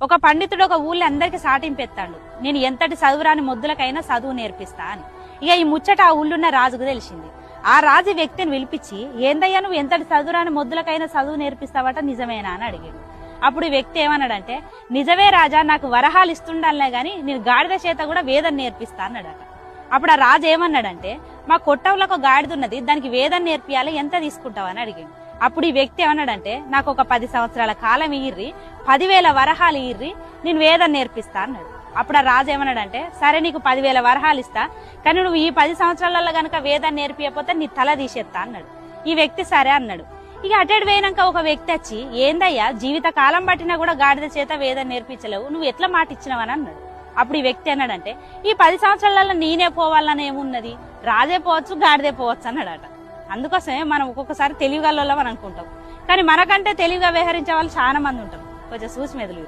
ఒక పండితుడు ఒక ఊళ్ళో అందరికి సాటింపెత్తాడు, నేను ఎంతటి చదువురాని మొద్దులకైనా చదువు నేర్పిస్తా అని. ఇక ఈ ముచ్చట ఆ ఊళ్ళున్న రాజుకు తెలిసింది. ఆ రాజు వ్యక్తిని పిలిపించి, ఏందయ్యా నువ్వు ఎంతటి చదువురాని మొద్దులకైనా చదువు నేర్పిస్తావట, నిజమేనా అని అడిగాడు. అప్పుడు ఈ వ్యక్తి ఏమన్నాడంటే, నిజమే రాజా, నాకు వరహాలు ఇస్తుండాలనే గాని నేను గాడిద చేత కూడా వేదం నేర్పిస్తా అన్నాడట. అప్పుడు ఆ రాజు ఏమన్నాడంటే, మా కొట్టంలో ఒక గాడిదున్నది, దానికి వేదం నేర్పియాలి, ఎంత తీసుకుంటావు అని అడిగాడు. అప్పుడు ఈ వ్యక్తి ఏమన్నాడంటే, నాకు ఒక 10 సంవత్సరాల కాలం ఇయ్యి, 10,000 వరహాలు ఇయ్యి, నేను వేదం నేర్పిస్తా అన్నాడు. అప్పుడు ఆ రాజు ఏమన్నాడంటే, సరే నీకు 10,000 వరహాలు ఇస్తా, కానీ నువ్వు ఈ 10 సంవత్సరాలలో గనక వేదం నేర్పియకపోతే నీ తల తీసేస్తా అన్నాడు. ఈ వ్యక్తి సరే అన్నాడు. ఇక అటెడ్ పోయినాక ఒక వ్యక్తి వచ్చి, ఏందయ్యా జీవిత కాలం పట్టినా కూడా గాడిద చేత వేదం నేర్పించలేవు, నువ్వు ఎట్లా మాట ఇచ్చినావని అన్నాడు. అప్పుడు ఈ వ్యక్తి అన్నాడంటే, ఈ 10 సంవత్సరాలలో నేనే పోవాలని ఏమున్నది, రాజే పోవచ్చు గాడిదే పోవచ్చు అన్నాడట. అందుకోసమే మనం ఒక్కొక్కసారి తెలివిగల అని అనుకుంటాం, కానీ మనకంటే తెలివిగా వ్యవహరించే వాళ్ళు చాలా మంది ఉంటారు. కొంచెం చూసి మెదులు.